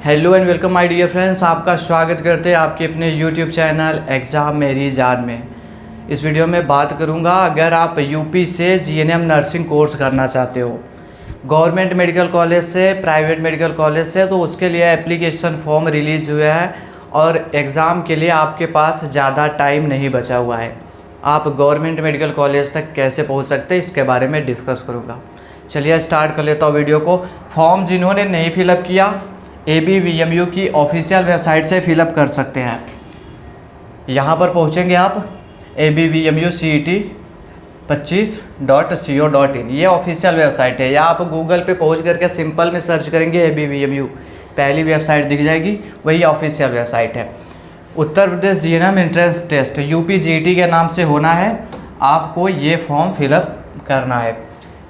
Hello and welcome my dear friends, आपका स्वागत करते हैं आपके अपने यूट्यूब चैनल एग्ज़ाम मेरी जान में। इस वीडियो में बात करूंगा, अगर आप यूपी से जीएनएम नर्सिंग कोर्स करना चाहते हो गवर्नमेंट मेडिकल कॉलेज से, प्राइवेट मेडिकल कॉलेज से, तो उसके लिए एप्लीकेशन फॉर्म रिलीज़ हुआ है और एग्ज़ाम के लिए आपके पास ज़्यादा टाइम नहीं बचा हुआ है। आप गवर्नमेंट मेडिकल कॉलेज तक कैसे पहुँच सकते हैं इसके बारे में डिस्कस करूँगा। चलिए स्टार्ट कर लेता हूँ वीडियो को। फॉर्म जिन्होंने नहीं फिलअप किया ABVMU की ऑफिशियल वेबसाइट से फिलअप कर सकते हैं। यहाँ पर पहुँचेंगे आप ABVMU CET 25.co.in, ये ऑफिशियल वेबसाइट है। या आप गूगल पे पहुँच करके सिंपल में सर्च करेंगे ABVMU, पहली वेबसाइट दिख जाएगी, वही ऑफिशियल वेबसाइट है। Uttar Pradesh GNM entrance test UPGET के नाम से होना है। आपको ये फॉर्म फिलअप करना है।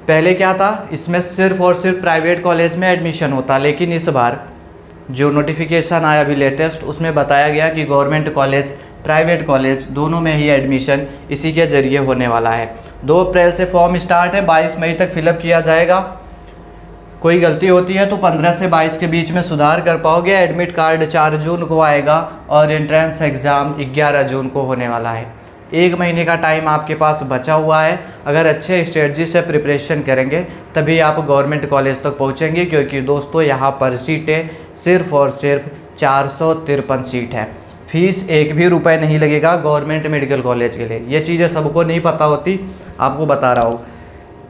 पहले क्या था, इसमें सिर्फ और सिर्फ प्राइवेट कॉलेज में एडमिशन होता, लेकिन इस बार जो नोटिफिकेशन आया अभी लेटेस्ट, उसमें बताया गया कि गवर्नमेंट कॉलेज, प्राइवेट कॉलेज दोनों में ही एडमिशन इसी के ज़रिए होने वाला है। 2 अप्रैल से फॉर्म स्टार्ट है, 22 मई तक फिलअप किया जाएगा। कोई गलती होती है तो 15 से 22 के बीच में सुधार कर पाओगे। एडमिट कार्ड 4 जून को आएगा और एंट्रेंस एग्ज़ाम 11 जून को होने वाला है। 1 महीने का टाइम आपके पास बचा हुआ है। अगर अच्छे स्ट्रेटजी से प्रिपरेशन करेंगे तभी आप गवर्नमेंट कॉलेज तक पहुंचेंगे, क्योंकि दोस्तों यहाँ पर सीटें सिर्फ और सिर्फ 453 सीट है। फीस 1 भी रुपये नहीं लगेगा गवर्नमेंट मेडिकल कॉलेज के लिए। ये चीज़ें सबको नहीं पता होती, आपको बता रहा हूँ।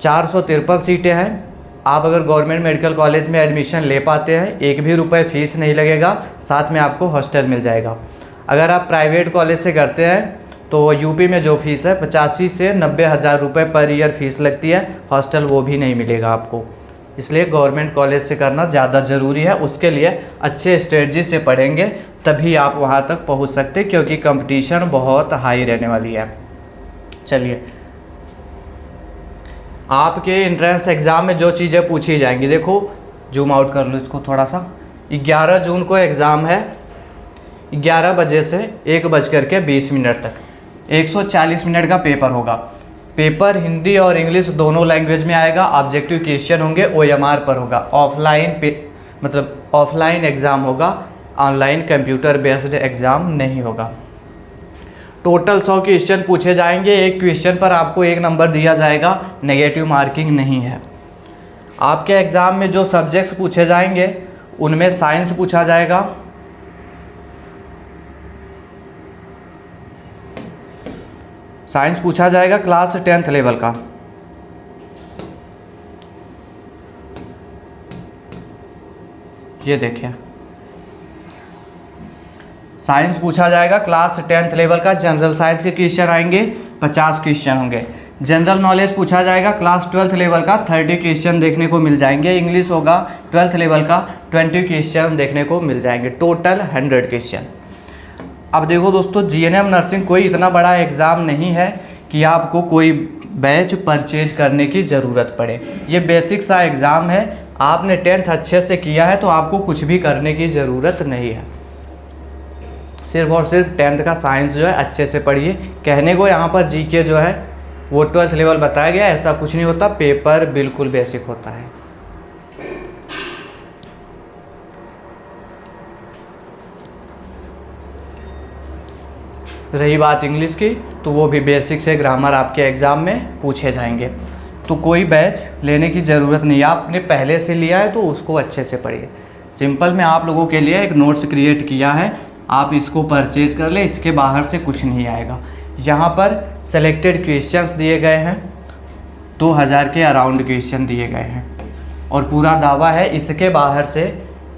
453 सीटें हैं। आप अगर गवर्नमेंट मेडिकल कॉलेज में एडमिशन ले पाते हैं, 1 भी रुपये फीस नहीं लगेगा, साथ में आपको हॉस्टल मिल जाएगा। अगर आप प्राइवेट कॉलेज से करते हैं तो यूपी में जो फीस है 85 से 90 हज़ार रुपये पर ईयर फीस लगती है। हॉस्टल वो भी नहीं मिलेगा आपको, इसलिए गवर्नमेंट कॉलेज से करना ज़्यादा ज़रूरी है। उसके लिए अच्छे स्ट्रेटजी से पढ़ेंगे तभी आप वहाँ तक पहुँच सकते, क्योंकि कंपटीशन बहुत हाई रहने वाली है। चलिए, आपके एंट्रेंस एग्ज़ाम में जो चीज़ें पूछी जाएंगी, देखो जूम आउट कर लो इसको थोड़ा सा। 11 जून को एग्ज़ाम है, 11 बजे से 1:20 तक 140 मिनट का पेपर होगा। पेपर हिंदी और इंग्लिश दोनों लैंग्वेज में आएगा। ऑब्जेक्टिव क्वेश्चन होंगे, OMR पर होगा। ऑफलाइन एग्ज़ाम होगा, ऑनलाइन कंप्यूटर बेस्ड एग्ज़ाम नहीं होगा। टोटल 100 क्वेश्चन पूछे जाएंगे। एक क्वेश्चन पर आपको 1 नंबर दिया जाएगा, नेगेटिव मार्किंग नहीं है। आपके एग्ज़ाम में जो सब्जेक्ट्स पूछे जाएंगे उनमें साइंस पूछा जाएगा, क्लास 10th लेवल का। ये देखिए, साइंस पूछा जाएगा क्लास 10th लेवल का। जनरल साइंस के क्वेश्चन आएंगे, 50 क्वेश्चन होंगे। जनरल नॉलेज पूछा जाएगा क्लास 12th लेवल का, 30 क्वेश्चन देखने को मिल जाएंगे। इंग्लिश होगा 12th लेवल का, 20 क्वेश्चन देखने को मिल जाएंगे। Total 100 question. अब देखो दोस्तों, जीएनएम नर्सिंग कोई इतना बड़ा एग्ज़ाम नहीं है कि आपको कोई बैच परचेज करने की ज़रूरत पड़े। ये बेसिक सा एग्ज़ाम है। आपने 10th अच्छे से किया है तो आपको कुछ भी करने की ज़रूरत नहीं है। सिर्फ और सिर्फ 10th का साइंस जो है अच्छे से पढ़िए। कहने को यहाँ पर जीके जो है वो 12th लेवल बताया गया, ऐसा कुछ नहीं होता। पेपर बिल्कुल बेसिक होता है। रही बात इंग्लिश की, तो वो भी बेसिक से ग्रामर आपके एग्ज़ाम में पूछे जाएंगे। तो कोई बैच लेने की ज़रूरत नहीं है। आपने पहले से लिया है तो उसको अच्छे से पढ़िए। सिंपल में आप लोगों के लिए एक नोट्स क्रिएट किया है, आप इसको परचेज कर लें। इसके बाहर से कुछ नहीं आएगा। यहाँ पर सेलेक्टेड क्वेश्चंस दिए गए हैं, 2000 के अराउंड क्वेश्चन दिए गए हैं, और पूरा दावा है इसके बाहर से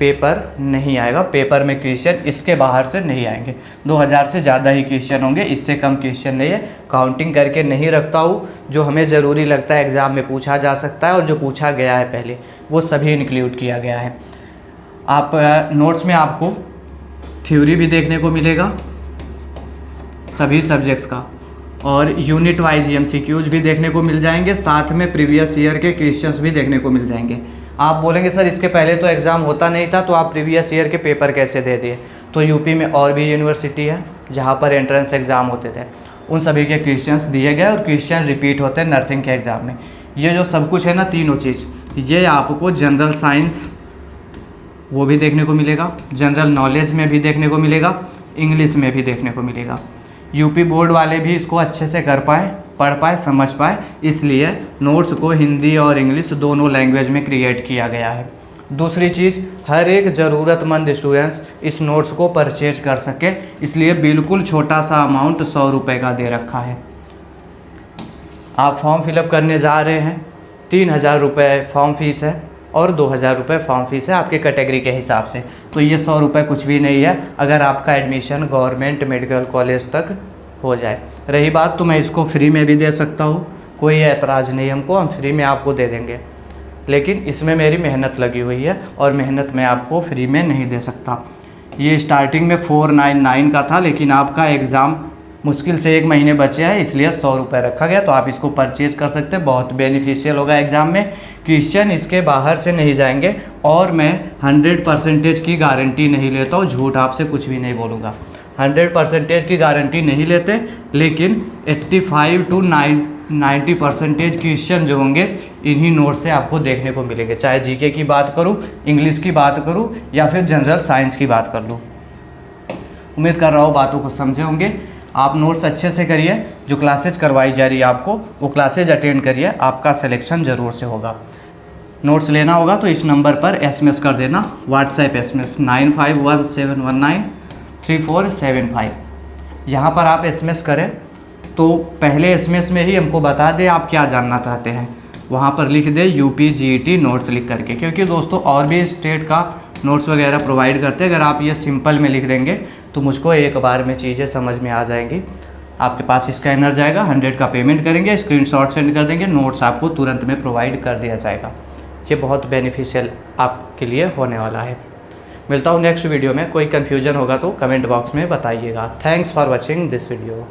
पेपर नहीं आएगा। पेपर में क्वेश्चन इसके बाहर से नहीं आएंगे। 2000 से ज़्यादा ही क्वेश्चन होंगे, इससे कम क्वेश्चन नहीं है। काउंटिंग करके नहीं रखता हूँ। जो हमें ज़रूरी लगता है एग्ज़ाम में पूछा जा सकता है और जो पूछा गया है पहले, वो सभी इंक्लूड किया गया है। आप नोट्स में आपको थ्योरी भी देखने को मिलेगा सभी सब्जेक्ट्स का, और यूनिट वाइज MCQs भी देखने को मिल जाएंगे। साथ में प्रीवियस ईयर के क्वेश्चंस भी देखने को मिल जाएंगे। आप बोलेंगे सर इसके पहले तो एग्ज़ाम होता नहीं था, तो आप प्रीवियस ईयर के पेपर कैसे दे दिए? तो यूपी में और भी यूनिवर्सिटी है जहाँ पर एंट्रेंस एग्ज़ाम होते थे, उन सभी के क्वेश्चंस दिए गए और क्वेश्चन रिपीट होते हैं नर्सिंग के एग्ज़ाम में। ये जो सब कुछ है ना, तीनों चीज़, ये आपको जनरल साइंस वो भी देखने को मिलेगा, जनरल नॉलेज में भी देखने को मिलेगा, इंग्लिश में भी देखने को मिलेगा। यूपी बोर्ड वाले भी इसको अच्छे से कर पाए, पढ़ पाए, समझ पाए, इसलिए नोट्स को हिंदी और इंग्लिश दोनों लैंग्वेज में क्रिएट किया गया है। दूसरी चीज़, हर एक ज़रूरतमंद स्टूडेंट्स इस नोट्स को परचेज कर सके, इसलिए बिल्कुल छोटा सा अमाउंट 100 रुपये का दे रखा है। आप फॉर्म फिलअप करने जा रहे हैं, 3000 रुपये फॉर्म फीस है और 2000 रुपये फॉर्म फीस है आपके कैटेगरी के हिसाब से। तो ये 100 रुपये कुछ भी नहीं है अगर आपका एडमिशन गवर्नमेंट मेडिकल कॉलेज तक हो जाए। रही बात, तो मैं इसको फ्री में भी दे सकता हूँ, कोई ऐतराज़ नहीं हमको, हम फ्री में आपको दे देंगे, लेकिन इसमें मेरी मेहनत लगी हुई है और मेहनत मैं आपको फ्री में नहीं दे सकता। ये स्टार्टिंग में 499 का था, लेकिन आपका एग्ज़ाम मुश्किल से 1 महीने बचे हैं, इसलिए 100 रुपये रखा गया। तो आप इसको परचेज कर सकते हैं, बहुत बेनिफिशियल होगा एग्ज़ाम में। क्वेश्चन इसके बाहर से नहीं जाएंगे और मैं 100% की गारंटी नहीं लेता हूँ, झूठ आपसे कुछ भी नहीं बोलूँगा। 100% की गारंटी नहीं लेते, लेकिन 85 to 90% क्वेश्चन जो होंगे इन्हीं नोट से आपको देखने को मिलेंगे, चाहे जीके की बात करूँ, इंग्लिश की बात करूँ या फिर जनरल साइंस की बात कर लूँ। उम्मीद कर रहा हूँ बातों को समझे होंगे। आप नोट्स अच्छे से करिए, जो क्लासेज करवाई जा रही है आपको वो क्लासेज अटेंड करिए, आपका सिलेक्शन ज़रूर से होगा। नोट्स लेना होगा तो इस नंबर पर एसएमएस कर देना, व्हाट्सएप एसएमएस 9517193475। यहाँ पर आप एसएमएस करें तो पहले एसएमएस में ही हमको बता दें आप क्या जानना चाहते हैं, वहाँ पर लिख दे यूपी जीईटी नोट्स लिख करके, क्योंकि दोस्तों और भी स्टेट का नोट्स वगैरह प्रोवाइड करते हैं। अगर आप ये सिंपल में लिख देंगे तो मुझको एक बार में चीज़ें समझ में आ जाएंगी। आपके पास स्कैनर जाएगा, 100 का पेमेंट करेंगे, स्क्रीनशॉट सेंड कर देंगे, नोट्स आपको तुरंत में प्रोवाइड कर दिया जाएगा। ये बहुत बेनिफिशियल आपके लिए होने वाला है। मिलता हूँ नेक्स्ट वीडियो में। कोई कन्फ्यूजन होगा तो कमेंट बॉक्स में बताइएगा। Thanks for watching this video.